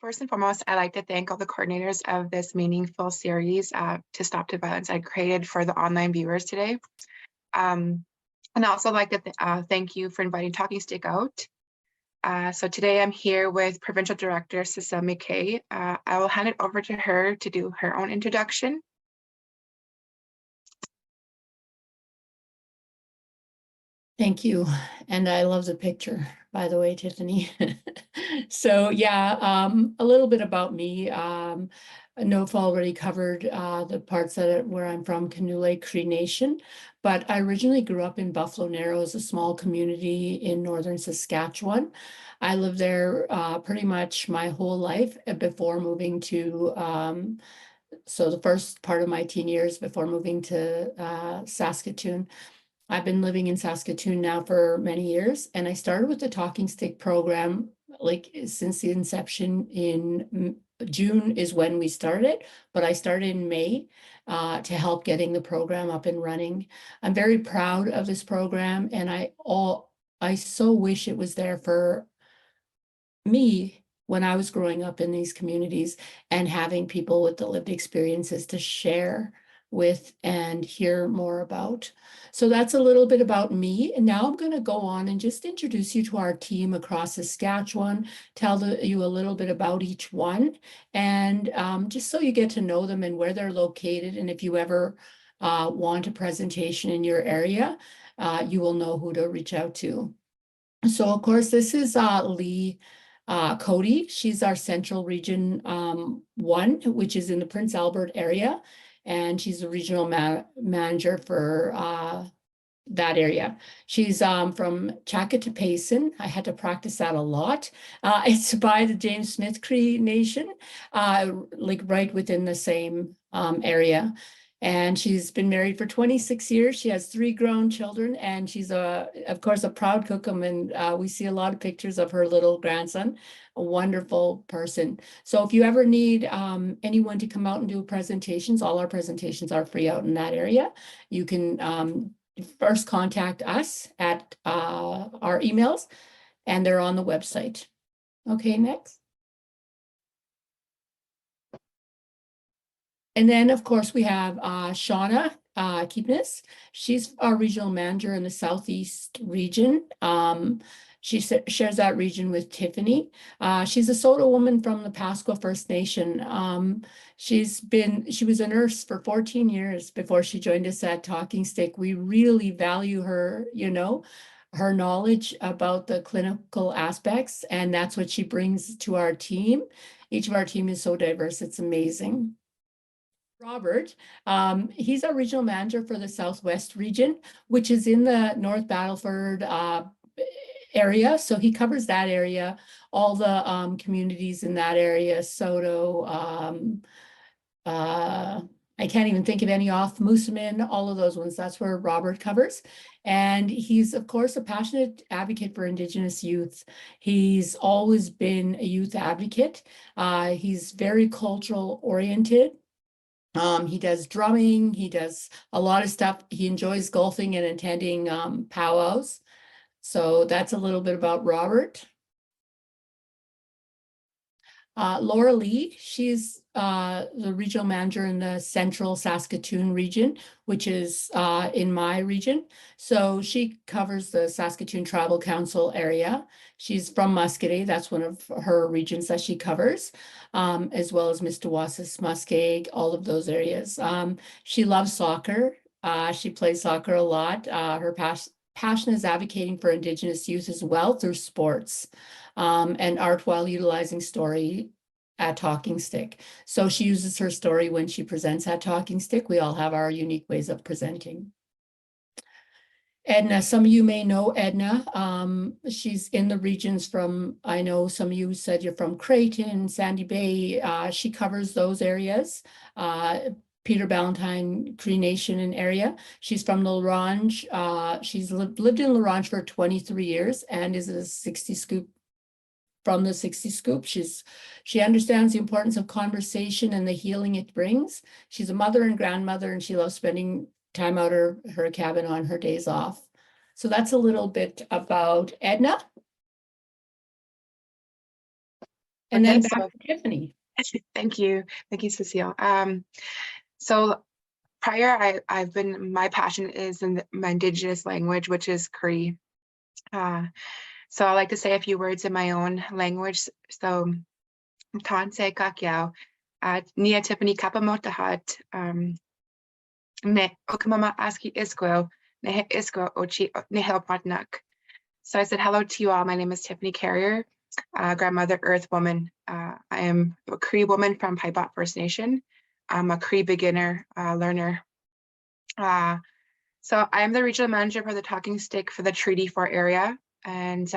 First and foremost, I'd like to thank all the coordinators of this meaningful series to Stop to Violence I created for the online viewers today. And I also like to thank you for inviting Talking Stick out. So today I'm here with Provincial Director Cecile McKay. I will hand it over to her to do her own introduction. Thank you. And I love the picture, by the way, Tiffany. So yeah, a little bit about me. Nof already covered the parts where I'm from, Canoe Lake Cree Nation, but I originally grew up in Buffalo Narrows, a small community in northern Saskatchewan. I lived there pretty much my whole life before moving to so the first part of my teen years before moving to Saskatoon. I've been living in Saskatoon now for many years, and I started with the Talking Stick program like since the inception in June is when we started, but I started in May to help getting the program up and running. I'm very proud of this program, and I so wish it was there for me when I was growing up in these communities and having people with the lived experiences to share with and hear more about. So that's a little bit about me. And now I'm going to go on and just introduce you to our team across Saskatchewan, tell you a little bit about each one, and just so you get to know them and where they're located. And if you ever want a presentation in your area, you will know who to reach out to. So of course, this is Lee Cody. She's our Central Region 1, which is in the Prince Albert area. And she's the regional manager for that area. She's from Chakatapayson. I had to practice that a lot. It's by the James Smith Cree Nation, like right within the same area. And she's been married for 26 years. She has 3 grown children, and she's of course, a proud cookum. And we see a lot of pictures of her little grandson, a wonderful person. So if you ever need anyone to come out and do presentations, all our presentations are free out in that area. You can first contact us at our emails, and they're on the website. Okay, next. And then, of course, we have Shauna Keepness. She's our regional manager in the Southeast region. She shares that region with Tiffany. She's a Saulteaux woman from the Pasqua First Nation. She was a nurse for 14 years before she joined us at Talking Stick. We really value her, her knowledge about the clinical aspects, and that's what she brings to our team. Each of our team is so diverse, it's amazing. Robert, he's our regional manager for the Southwest region, which is in the North Battleford area. So he covers that area, all the communities in that area, Saulteaux, I can't even think of any off, Moosomin, all of those ones. That's where Robert covers. And he's, of course, a passionate advocate for Indigenous youth. He's always been a youth advocate. He's very cultural oriented. He does drumming, he does a lot of stuff. He enjoys golfing and attending powwows. So that's a little bit about Robert. Laura Lee, she's the regional manager in the Central Saskatoon region, which is in my region. So she covers the Saskatoon Tribal Council area. She's from Muscadet. That's one of her regions that she covers, as well as Mistawassis, Muskeg, all of those areas. She loves soccer. She plays soccer a lot. Her passion is advocating for Indigenous youth as well through sports. And art while utilizing story at Talking Stick. So she uses her story when she presents at Talking Stick. We all have our unique ways of presenting. Edna, some of you may know Edna. She's in the regions from, I know some of you said you're from Creighton, Sandy Bay. She covers those areas. Peter Ballantyne Cree Nation and area. She's from La Ronge. She's lived in La Ronge for 23 years and is a 60 Scoop from the 60 Scoop. She understands the importance of conversation and the healing it brings. She's a mother and grandmother, and she loves spending time out her cabin on her days off. So that's a little bit about Edna. And then Okay, back so to Tiffany. thank you, Cecile. So prior, my passion is in my Indigenous language, which is Cree. So I like to say a few words in my own language. So, Tanse Kakyao, Nia Tiffany Kapamotahat, Ne Okamama Aski Isquo, Nehe Isquo Ochi Nehel Patnak. So I said, hello to you all. My name is Tiffany Carrier, grandmother Earth Woman. I am a Cree woman from Paibot First Nation. I'm a Cree beginner learner. So I am the regional manager for the Talking Stick for the Treaty 4 area. And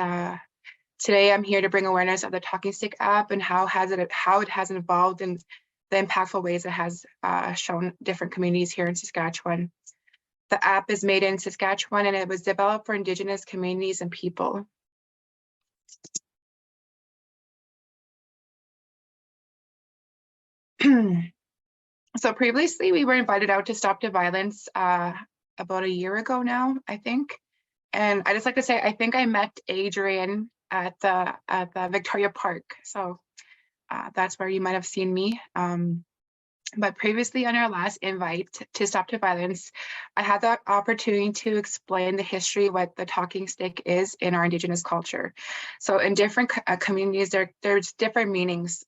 today I'm here to bring awareness of the Talking Stick app and how it has evolved in the impactful ways it has shown different communities here in Saskatchewan. The app is made in Saskatchewan and it was developed for Indigenous communities and people. So previously we were invited out to Stop to Violence about a year ago now, I think. And I just like to say, I think I met Adrian at the Victoria Park. So that's where you might have seen me. But previously on our last invite to Stop to Violence, I had the opportunity to explain the history of what the talking stick is in our Indigenous culture. So in different communities, there's different meanings.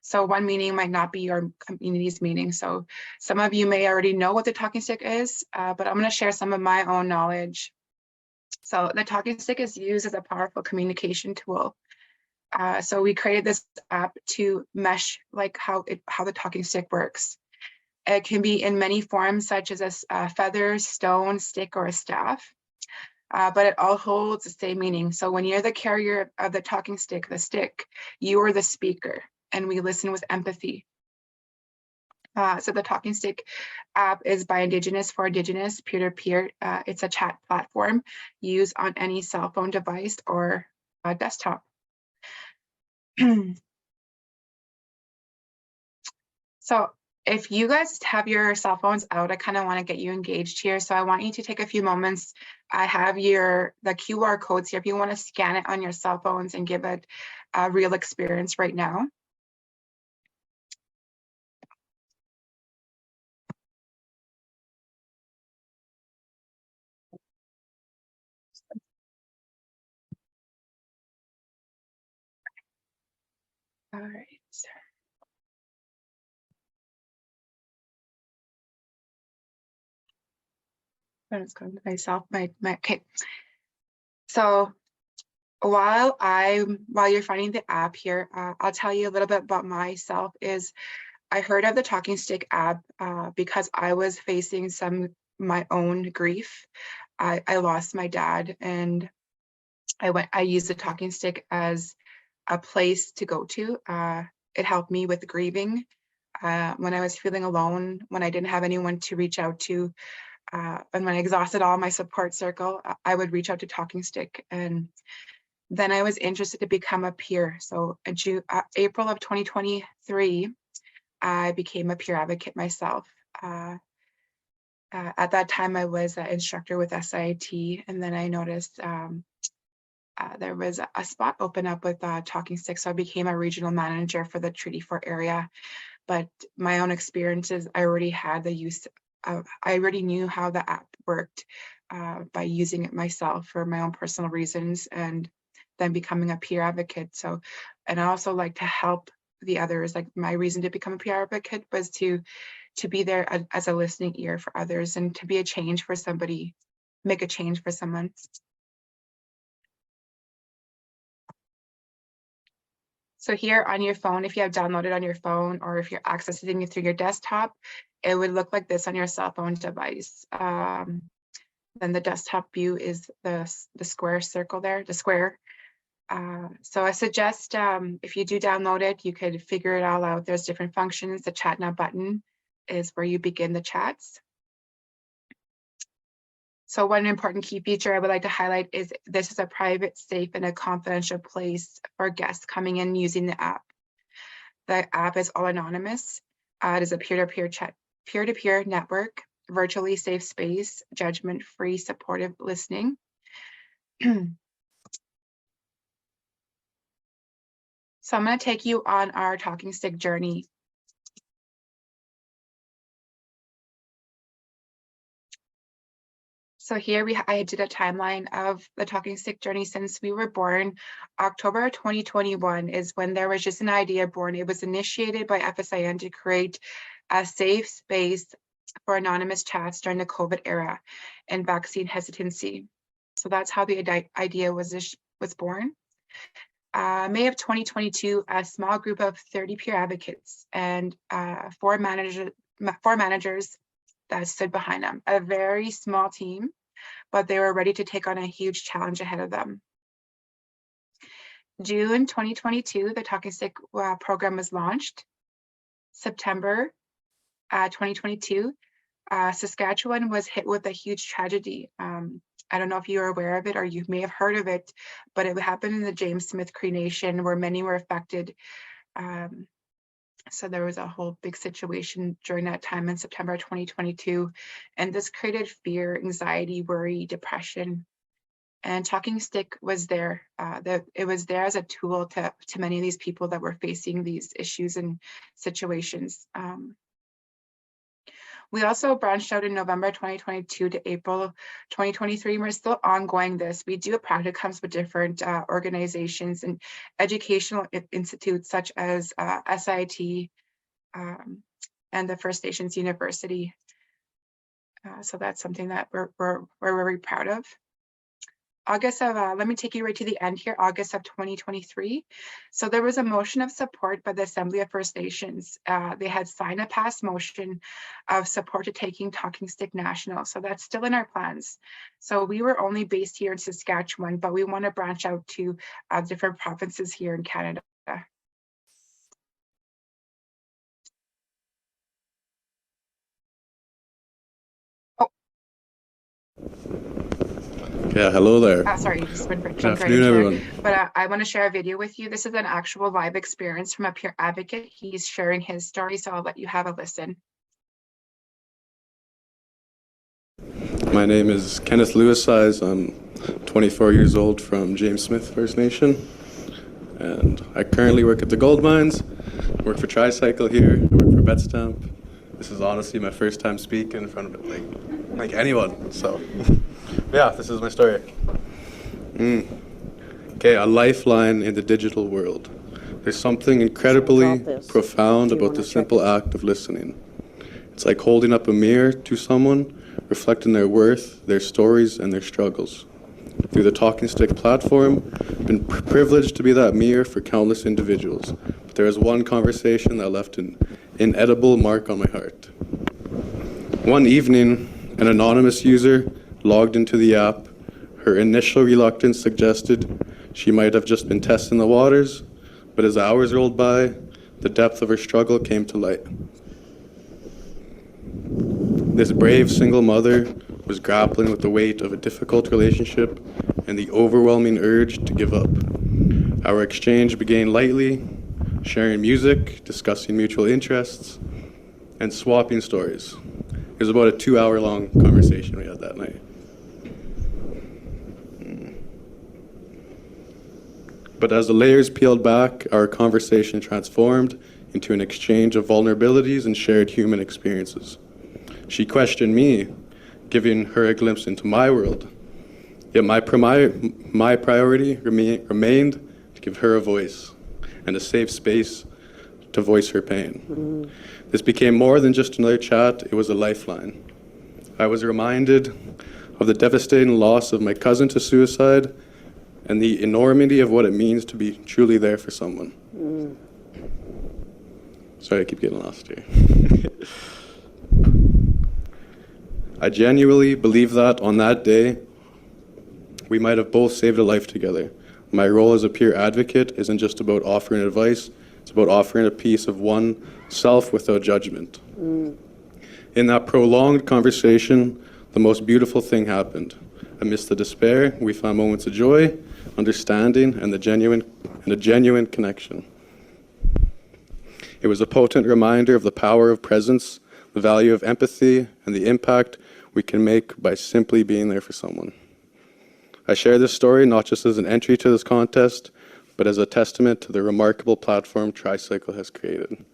So one meaning might not be your community's meaning. So some of you may already know what the talking stick is, but I'm going to share some of my own knowledge. So the talking stick is used as a powerful communication tool. So we created this app to mesh like how the talking stick works. It can be in many forms, such as a feather, stone, stick, or a staff, but it all holds the same meaning. So when you're the carrier of the talking stick, you are the speaker, and we listen with empathy. So the Talking Stick app is by Indigenous for Indigenous, peer-to-peer. It's a chat platform used on any cell phone device or desktop. So if you guys have your cell phones out, I kind of want to get you engaged here. So I want you to take a few moments. I have the QR codes here if you want to scan it on your cell phones and give it a real experience right now. All right. I'm just going to myself, okay. So while you're finding the app here, I'll tell you a little bit about myself. I heard of the Talking Stick app because I was facing my own grief. I lost my dad, and I used the Talking Stick as a place to go to. It helped me with grieving when I was feeling alone, when I didn't have anyone to reach out to, and when I exhausted all my support circle, I would reach out to Talking Stick. And then I was interested to become a peer. So in April of 2023, I became a peer advocate myself. At that time, I was an instructor with SIT, and then I noticed there was a spot open up with Talking Stick, so I became a regional manager for the Treaty 4 area. But my own experiences, I already had the use of, I already knew how the app worked by using it myself for my own personal reasons, and then becoming a peer advocate. So, and I also like to help the others. Like my reason to become a peer advocate was to be there as a listening ear for others and to be a change for somebody, make a change for someone. So here on your phone, if you have downloaded on your phone or if you're accessing it through your desktop, it would look like this on your cell phone device. Then the desktop view is the square circle there, the square. So I suggest if you do download it, you could figure it all out. There's different functions. The chat now button is where you begin the chats. So one important key feature I would like to highlight is this is a private, safe, and a confidential place for guests coming in using the app. The app is all anonymous. It is a peer-to-peer network, virtually safe space, judgment-free, supportive listening. So I'm going to take you on our talking stick journey. So here I did a timeline of the talking stick journey since we were born. October 2021 is when there was just an idea born. It was initiated by FSIN to create a safe space for anonymous chats during the COVID era and vaccine hesitancy. So that's how the idea was born. May of 2022, a small group of 30 peer advocates and four managers that stood behind them. A very small team, but they were ready to take on a huge challenge ahead of them. June 2022, the Talking Stick program was launched. September 2022, Saskatchewan was hit with a huge tragedy. I don't know if you're aware of it or you may have heard of it, but it happened in the James Smith Cree Nation where many were affected. So there was a whole big situation during that time in September 2022, and this created fear, anxiety, worry, depression. And Talking Stick was there. It was there as a tool to many of these people that were facing these issues and situations. We also branched out in November 2022 to April 2023. We're still ongoing this. We do practicums with different organizations and educational institutes such as SIT and the First Nations University. So that's something that we're very proud of. August of, let me take you right to the end here, August of 2023. So there was a motion of support by the Assembly of First Nations. They had signed a past motion of support to taking Talking Stick national. So that's still in our plans. So we were only based here in Saskatchewan, but we want to branch out to different provinces here in Canada. Yeah, hello there. Sorry, just went right. Good afternoon, everyone. But I want to share a video with you. This is an actual live experience from a peer advocate. He's sharing his story, so I'll let you have a listen. My name is Kenneth Lewis Size. I'm 24 years old from James Smith First Nation, and I currently work at the gold mines. I work for Tricycle here. I work for Betstamp. This is honestly my first time speaking in front of like anyone. So, yeah, this is my story. Okay, a lifeline in the digital world. There's something incredibly profound about the simple act of listening. It's like holding up a mirror to someone, reflecting their worth, their stories, and their struggles. Through the Talking Stick platform, I've been privileged to be that mirror for countless individuals. But there is one conversation that left an inedible mark on my heart. One evening, an anonymous user logged into the app. Her initial reluctance suggested she might have just been testing the waters, but as hours rolled by, the depth of her struggle came to light. This brave single mother was grappling with the weight of a difficult relationship and the overwhelming urge to give up. Our exchange began lightly, sharing music, discussing mutual interests, and swapping stories. It was about a 2-hour-long conversation we had that night. But as the layers peeled back, our conversation transformed into an exchange of vulnerabilities and shared human experiences. She questioned me, giving her a glimpse into my world. Yet my priority remained to give her a voice and a safe space to voice her pain. This became more than just another chat, it was a lifeline. I was reminded of the devastating loss of my cousin to suicide and the enormity of what it means to be truly there for someone. Sorry, I keep getting lost here. I genuinely believe that on that day, we might have both saved a life together. My role as a peer advocate isn't just about offering advice, it's about offering a piece of oneself without judgment. In that prolonged conversation, the most beautiful thing happened. Amidst the despair, we found moments of joy, understanding, and a genuine connection. It was a potent reminder of the power of presence, the value of empathy, and the impact we can make by simply being there for someone. I share this story not just as an entry to this contest, but as a testament to the remarkable platform Tricycle has created.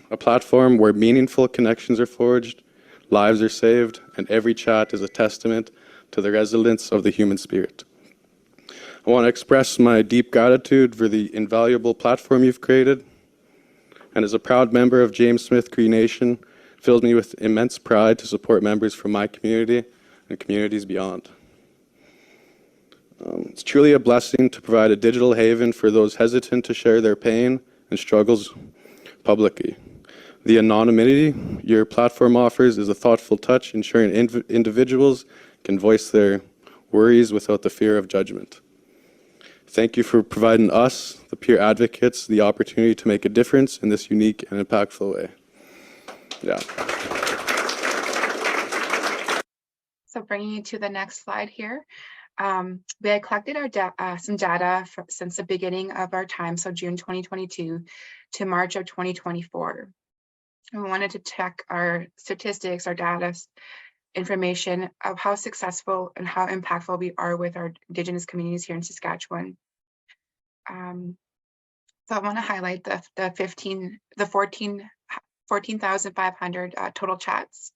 A platform where meaningful connections are forged, lives are saved, and every chat is a testament to the resilience of the human spirit. I want to express my deep gratitude for the invaluable platform you've created, and as a proud member of James Smith Cree Nation, fills me with immense pride to support members from my community and communities beyond. It's truly a blessing to provide a digital haven for those hesitant to share their pain and struggles publicly. The anonymity your platform offers is a thoughtful touch, ensuring individuals can voice their worries without the fear of judgment. Thank you for providing us, the peer advocates, the opportunity to make a difference in this unique and impactful way. Yeah. So bringing you to the next slide here. We had collected our some data since the beginning of our time, so June 2022 to March of 2024. And we wanted to check our statistics, our data information of how successful and how impactful we are with our Indigenous communities here in Saskatchewan. So I want to highlight the 14,500 total chats.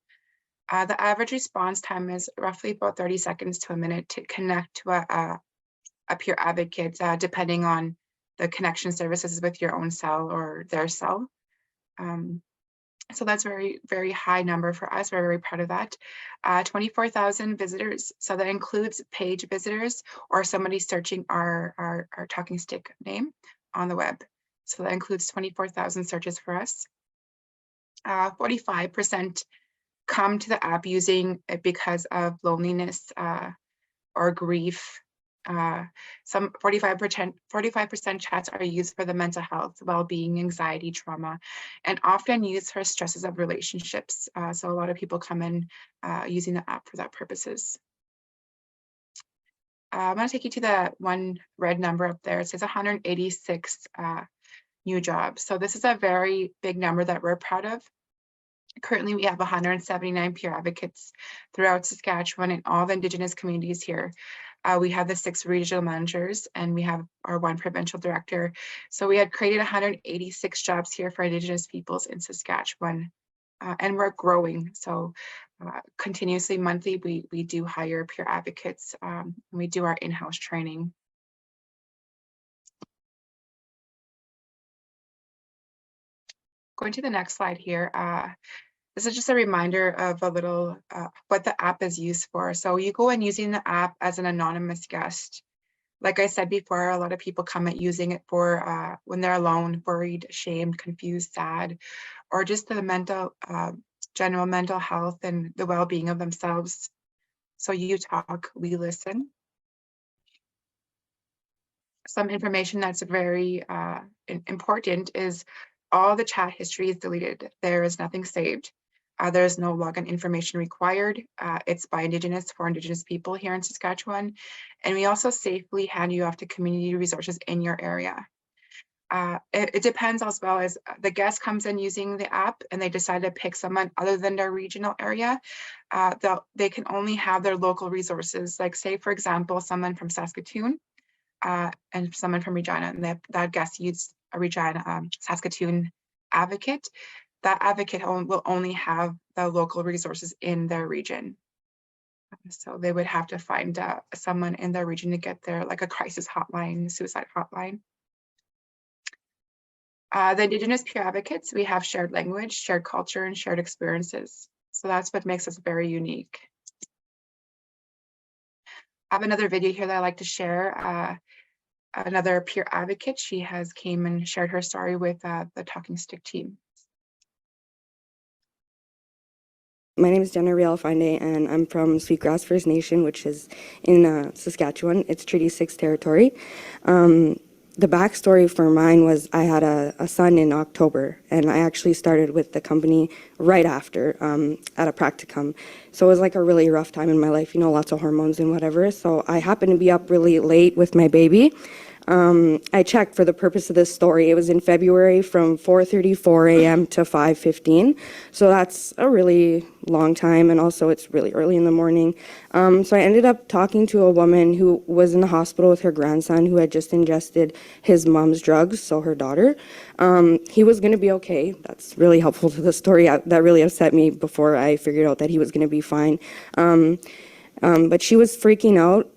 The average response time is roughly about 30 seconds to a minute to connect to a peer advocate, depending on the connection services with your own cell or their cell. So that's very, very high number for us. We're very proud of that. 24,000 visitors. So that includes page visitors or somebody searching our talking stick name on the web. So that includes 24,000 searches for us. 45% come to the app using it because of loneliness or grief. Some 45% chats are used for the mental health, well-being, anxiety, trauma, and often used for stresses of relationships. So a lot of people come in using the app for that purposes. I'm going to take you to the one red number up there. It says 186 new jobs. So this is a very big number that we're proud of. Currently, we have 179 peer advocates throughout Saskatchewan and all the Indigenous communities here. We have the 6 regional managers and we have our 1 provincial director. So we had created 186 jobs here for Indigenous peoples in Saskatchewan, and we're growing. So continuously, monthly, we do hire peer advocates and we do our in-house training. Going to the next slide here. This is just a reminder of a little what the app is used for. So you go in using the app as an anonymous guest. Like I said before, a lot of people come at using it for when they're alone, worried, ashamed, confused, sad, or just the general mental health and the well-being of themselves. So you talk, we listen. Some information that's very important is all the chat history is deleted. There is nothing saved. There is no login information required. It's by Indigenous for Indigenous people here in Saskatchewan. And we also safely hand you off to community resources in your area. It depends as well as the guest comes in using the app and they decide to pick someone other than their regional area. They can only have their local resources. Like say, for example, someone from Saskatoon and someone from Regina, and that guest used a Regina Saskatoon advocate. That advocate will only have the local resources in their region. So they would have to find someone in their region to get there, like a crisis hotline, suicide hotline. The Indigenous Peer Advocates, we have shared language, shared culture, and shared experiences. So that's what makes us very unique. I have another video here that I like to share. Another peer advocate, she has came and shared her story with the Talking Stick team. My name is Jenna Riel Finde, and I'm from Sweetgrass First Nation, which is in Saskatchewan. It's Treaty 6 territory. The backstory for mine was I had a son in October, and I actually started with the company right after at a practicum. So it was like a really rough time in my life, you know, lots of hormones and whatever. So I happened to be up really late with my baby. I checked for the purpose of this story. It was in February from 4:34 a.m. to 5:15. So that's a really long time, and also it's really early in the morning. So I ended up talking to a woman who was in the hospital with her grandson who had just ingested his mom's drugs, so her daughter. He was going to be okay. That's really helpful to the story. That really upset me before I figured out that he was going to be fine. But she was freaking out,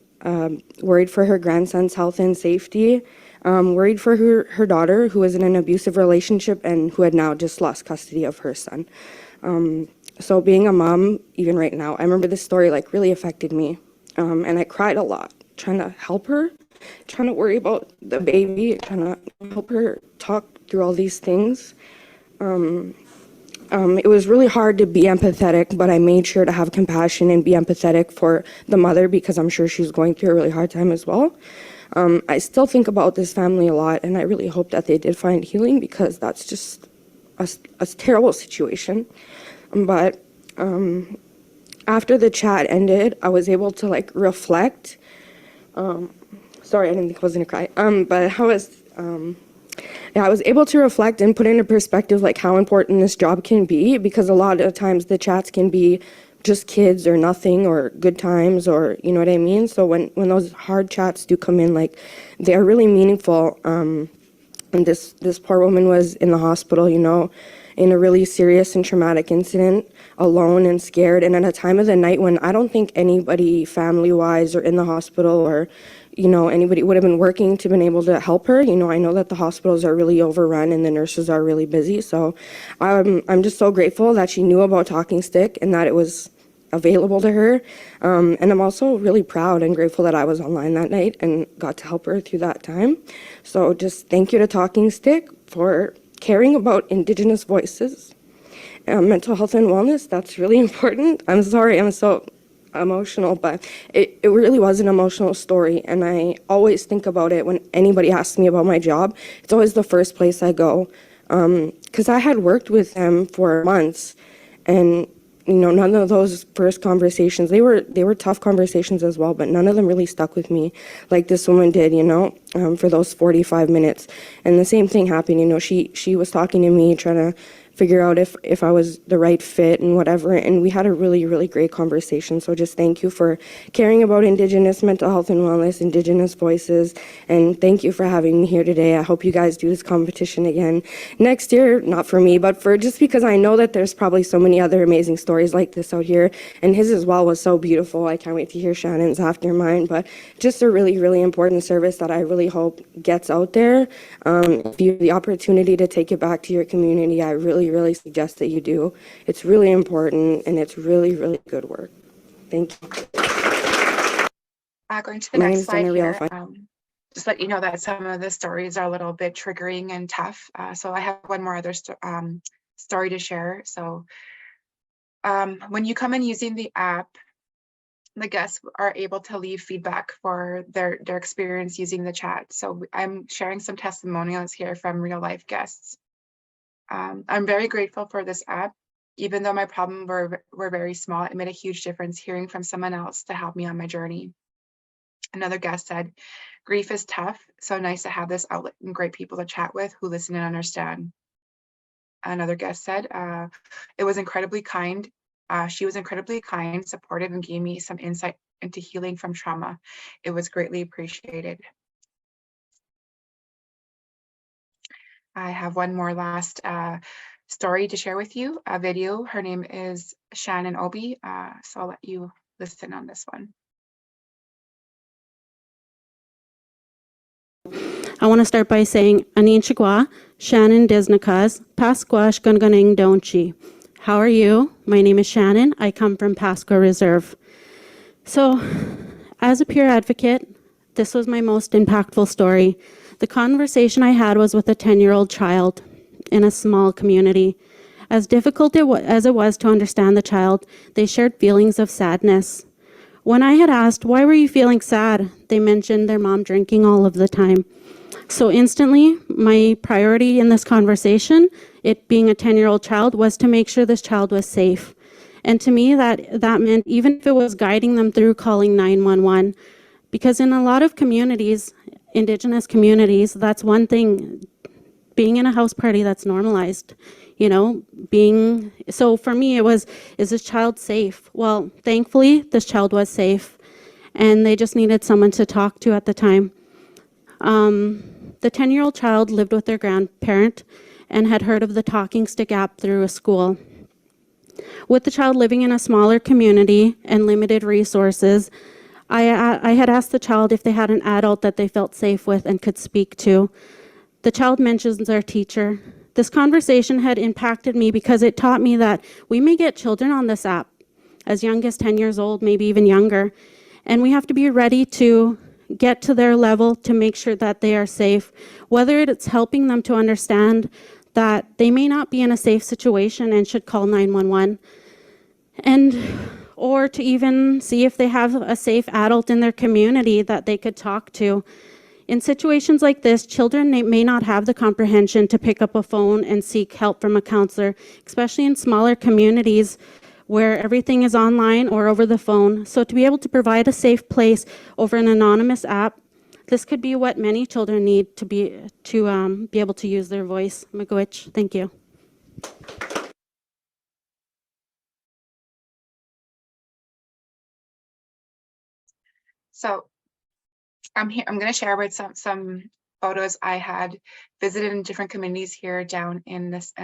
worried for her grandson's health and safety, worried for her daughter, who was in an abusive relationship and who had now just lost custody of her son. So being a mom, even right now, I remember this story like really affected me. And I cried a lot, trying to help her, trying to worry about the baby, trying to help her talk through all these things. It was really hard to be empathetic, but I made sure to have compassion and be empathetic for the mother because I'm sure she's going through a really hard time as well. I still think about this family a lot, and I really hope that they did find healing because that's just a terrible situation. But after the chat ended, I was able to like reflect. Sorry, I didn't think I was gonna cry. But I was able to reflect and put into perspective like how important this job can be, because a lot of times the chats can be just kids or nothing or good times, or you know what I mean. So when those hard chats do come in, like they're really meaningful. And this poor woman was in the hospital, you know, in a really serious and traumatic incident, alone and scared, and at a time of the night when I don't think anybody family-wise or in the hospital or, you know, anybody would have been working to been able to help her. You know, I know that the hospitals are really overrun and the nurses are really busy. So I'm just so grateful that she knew about Talking Stick and that it was available to her. And I'm also really proud and grateful that I was online that night and got to help her through that time. So just thank you to Talking Stick for caring about Indigenous voices, mental health and wellness. That's really important. I'm sorry, I'm so emotional, but it really was an emotional story, and I always think about it when anybody asks me about my job. It's always the first place I go, because I had worked with them for months, and you know, none of those first conversations, they were tough conversations as well, but none of them really stuck with me like this woman did, you know, for those 45 minutes. And the same thing happened, you know, she was talking to me, trying to figure out if I was the right fit and whatever, and we had a really, really great conversation. So just thank you for caring about Indigenous mental health and wellness, Indigenous voices, and thank you for having me here today. I hope you guys do this competition again next year, not for me, but for just because I know that there's probably so many other amazing stories like this out here, and his as well was so beautiful. I can't wait to hear Shannon's after mine, but just a really, really important service that I really hope gets out there. If you have the opportunity to take it back to your community, I really suggest that you do. It's really important, and it's really, really good work. Thank you. Going to the next slide here, just let you know that some of the stories are a little bit triggering and tough. So I have one more other story to share. So when you come in using the app, the guests are able to leave feedback for their experience using the chat. So I'm sharing some testimonials here from real life guests. I'm very grateful for this app. Even though my problems were very small, it made a huge difference hearing from someone else to help me on my journey. Another guest said, grief is tough, so nice to have this outlet and great people to chat with who listen and understand. Another guest said, it was incredibly kind. She was incredibly kind, supportive, and gave me some insight into healing from trauma. It was greatly appreciated. I have one more last story to share with you, a video. Her name is Shannon Obi, so I'll let you listen on this one. I want to start by saying, Anin Chigwa, Shannon Desnakas, Pasquash Gunganing Donchi. How are you? My name is Shannon. I come from Pasqua Reserve. So, as a peer advocate, this was my most impactful story. The conversation I had was with a 10-year-old child in a small community. As difficult as it was to understand the child, they shared feelings of sadness. When I had asked, why were you feeling sad? They mentioned their mom drinking all of the time. So instantly, my priority in this conversation, it being a 10-year-old child, was to make sure this child was safe. And to me, that meant even if it was guiding them through calling 911, because in a lot of communities, Indigenous communities, that's one thing. Being in a house party, that's normalized, you know, so for me it was, is this child safe? Well, thankfully this child was safe, and they just needed someone to talk to at the time. The 10-year-old child lived with their grandparent and had heard of the talking stick app through a school. With the child living in a smaller community and limited resources, I had asked the child if they had an adult that they felt safe with and could speak to. The child mentions their teacher. This conversation had impacted me because it taught me that we may get children on this app as young as 10 years old, maybe even younger, and we have to be ready to get to their level to make sure that they are safe, whether it's helping them to understand that they may not be in a safe situation and should call 911, or to even see if they have a safe adult in their community that they could talk to. In situations like this, children may not have the comprehension to pick up a phone and seek help from a counselor, especially in smaller communities where everything is online or over the phone. So to be able to provide a safe place over an anonymous app, this could be what many children need to be able to use their voice. Miigwech, thank you. So I'm going to share with some photos I had visited in different communities here down in this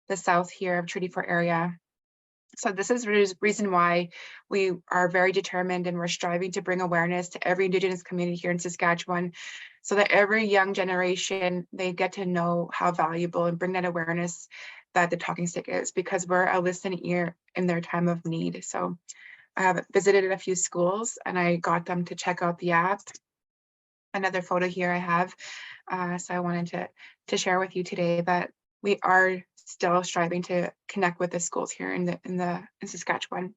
the south here of Treaty 4 area. So this is the reason why we are very determined and we're striving to bring awareness to every Indigenous community here in Saskatchewan, so that every young generation, they get to know how valuable and bring that awareness that the talking stick is, because we're a listening ear in their time of need. So I have visited a few schools and I got them to check out the app. Another photo here I have. So I wanted to share with you today that we are still striving to connect with the schools here in Saskatchewan.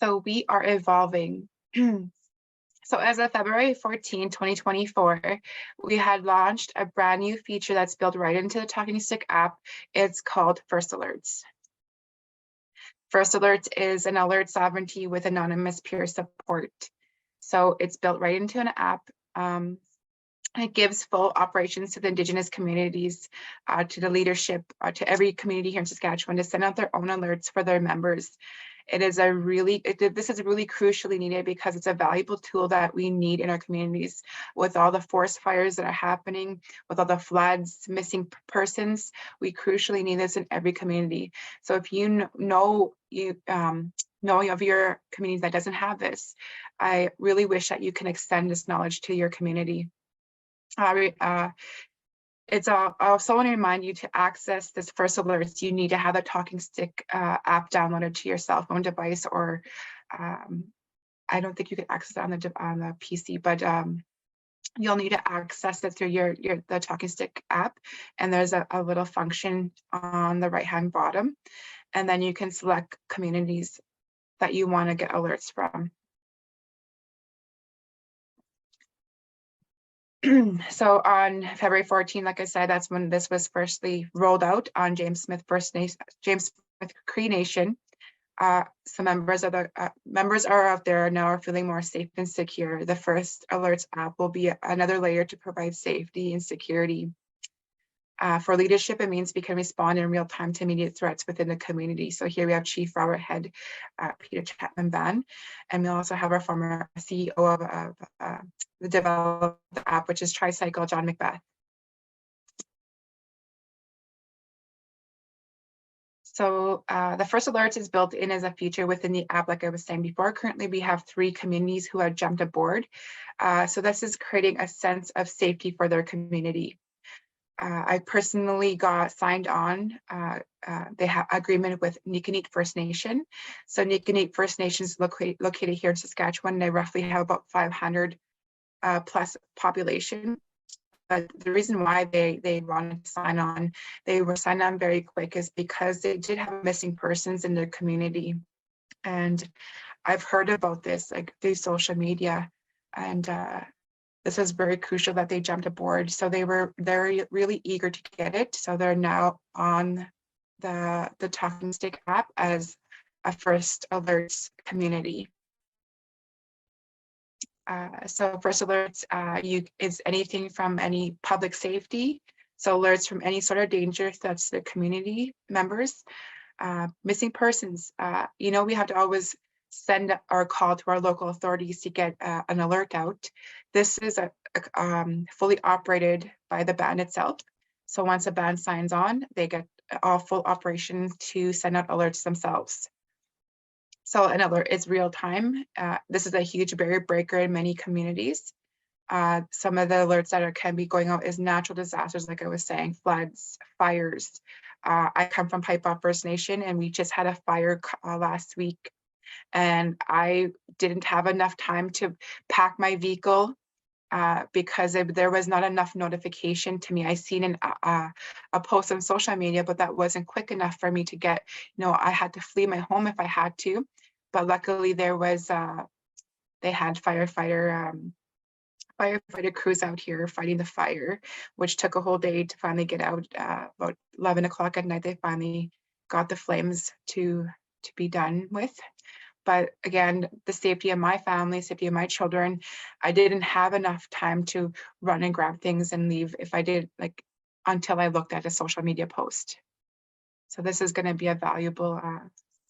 So we are evolving. So as of February 14, 2024, we had launched a brand new feature that's built right into the Talking Stick app. It's called First Alerts. First Alerts is an alert sovereignty with anonymous peer support. So it's built right into an app. It gives full operations to the Indigenous communities, to the leadership, to every community here in Saskatchewan to send out their own alerts for their members. This is really crucially needed because it's a valuable tool that we need in our communities. With all the forest fires that are happening, with all the floods, missing persons, we crucially need this in every community. So if you know of your community that doesn't have this, I really wish that you can extend this knowledge to your community. It's also want to remind you to access this First Alerts. You need to have a Talking Stick app downloaded to your cell phone device, or I don't think you can access it on the PC, but you'll need to access it through the Talking Stick app. And there's a little function on the right-hand bottom, and then you can select communities that you want to get alerts from. So on February 14, like I said, that's when this was firstly rolled out on James Smith Cree Nation. Some members are out there now are feeling more safe and secure. The First Alerts app will be another layer to provide safety and security. For leadership, it means we can respond in real time to immediate threats within the community. So here we have Chief Robert Head, Peter Chapman Van, and we also have our former CEO of the developed app, which is Tricycle, John McBeth. So the First Alerts is built in as a feature within the app, like I was saying before. Currently, we have 3 communities who have jumped aboard. So this is creating a sense of safety for their community. I personally got signed on. They have agreement with Nikanit First Nation. So Nikanit First Nation is located here in Saskatchewan. They roughly have about 500 plus population. But the reason why they wanted to sign on, they were signed on very quick, is because they did have missing persons in their community. And I've heard about this like through social media, and this is very crucial that they jumped aboard. So they're really eager to get it. So they're now on the Talking Stick app as a First Alerts community. So first alerts, is anything from any public safety. So alerts from any sort of danger that's the community members. Missing persons, we have to always send our call to our local authorities to get an alert out. This is fully operated by the band itself. So once a band signs on, they get all full operation to send out alerts themselves. So an alert is real time. This is a huge barrier breaker in many communities. Some of the alerts that can be going out is natural disasters, like I was saying, floods, fires. I come from Pipeoff First Nation, and we just had a fire last week, and I didn't have enough time to pack my vehicle because there was not enough notification to me. I seen a post on social media, but that wasn't quick enough for me to get, I had to flee my home if I had to, but luckily there was, they had firefighter crews out here fighting the fire, which took a whole day to finally get out. About 11 o'clock at night, they finally got the flames to be done with. But again, the safety of my family, safety of my children, I didn't have enough time to run and grab things and leave if I did, until I looked at a social media post. So this is going to be a valuable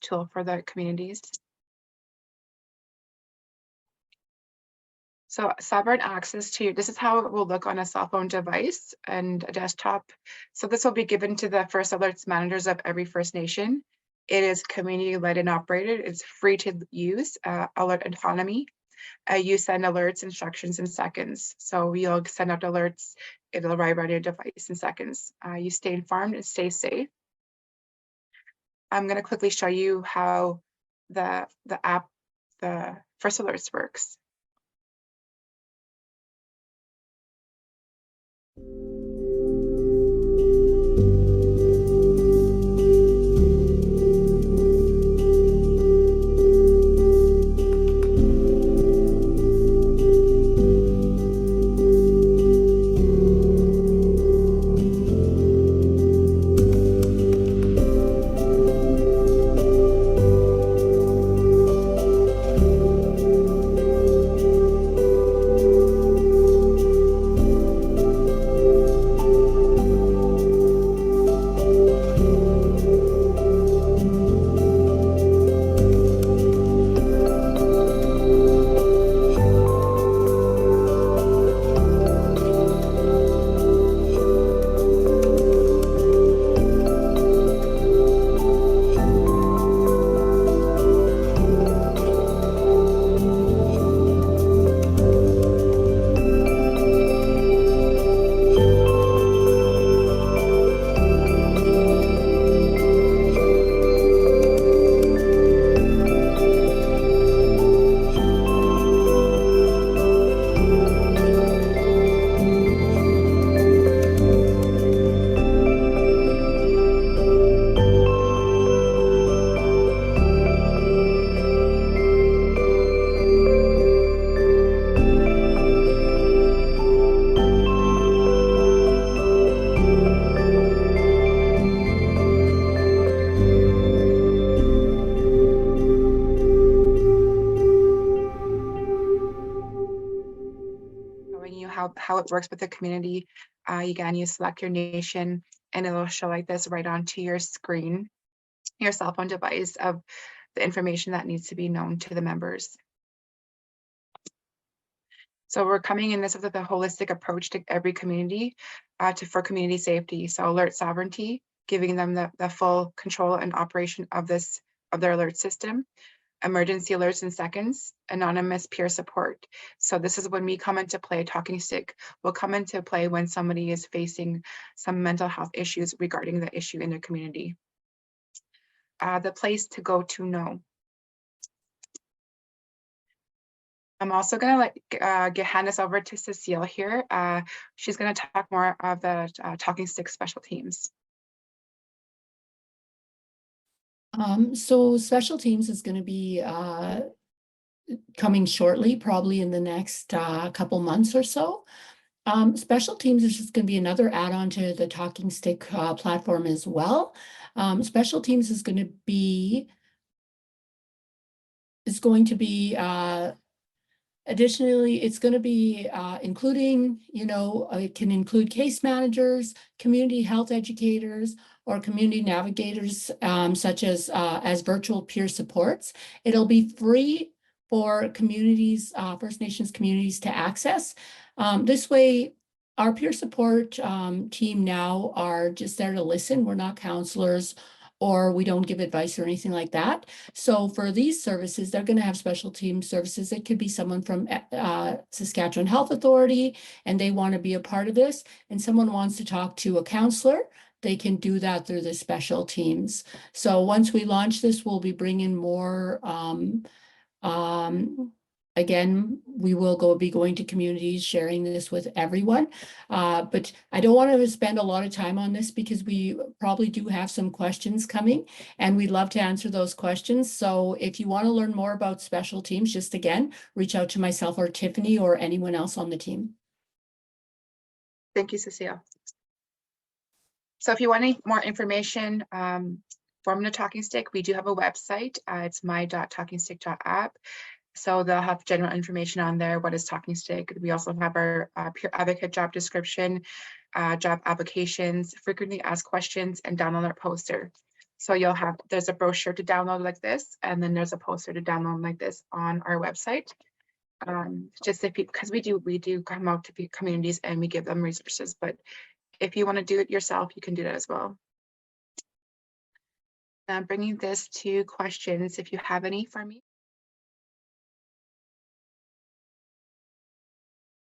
tool for the communities. So sovereign access to, this is how it will look on a cell phone device and a desktop. So this will be given to the first alerts managers of every First Nation. It is community led and operated. It's free to use, alert autonomy. You send alerts, instructions in seconds. So you'll send out alerts, it'll arrive on your device in seconds. You stay informed and stay safe. I'm gonna quickly show you how the app, the First Alerts works. How it works with the community. Again, you select your nation and it'll show like this right onto your screen, your cell phone device, of the information that needs to be known to the members. So we're coming in this with a holistic approach to every community for community safety. So alert sovereignty, giving them the full control and operation of their alert system. Emergency alerts in seconds, anonymous peer support. So this is when we come into play. Talking stick will come into play when somebody is facing some mental health issues regarding the issue in their community. The place to go to know. I'm also going to hand this over to Cecile here. She's going to talk more of the Talking Stick special teams. So special teams is going to be coming shortly, probably in the next couple months or so. Special teams is just going to be another add-on to the Talking Stick platform as well. Special teams is going to be Additionally, it's going to be including, it can include case managers, community health educators, or community navigators, such as virtual peer supports. It'll be free for communities, First Nations communities to access. This way, our peer support team now are just there to listen. We're not counselors, or we don't give advice or anything like that. So for these services, they're going to have special team services. It could be someone from Saskatchewan Health Authority, and they want to be a part of this, and someone wants to talk to a counselor. They can do that through the special teams. So once we launch this, we'll be bringing more. Again, we will be going to communities, sharing this with everyone. But I don't want to spend a lot of time on this because we probably do have some questions coming, and we'd love to answer those questions. So if you want to learn more about special teams, just again, reach out to myself or Tiffany or anyone else on the team. Thank you, Cecile. So if you want any more information from the Talking Stick, we do have a website. It's my.talkingstick.app. So they'll have general information on there. What is Talking Stick? We also have our peer advocate job description, job applications, frequently asked questions, and download our poster. So there's a brochure to download like this, and then there's a poster to download like this on our website. Just because we do come out to communities and we give them resources, but if you want to do it yourself, you can do that as well. Bringing this to questions, if you have any for me.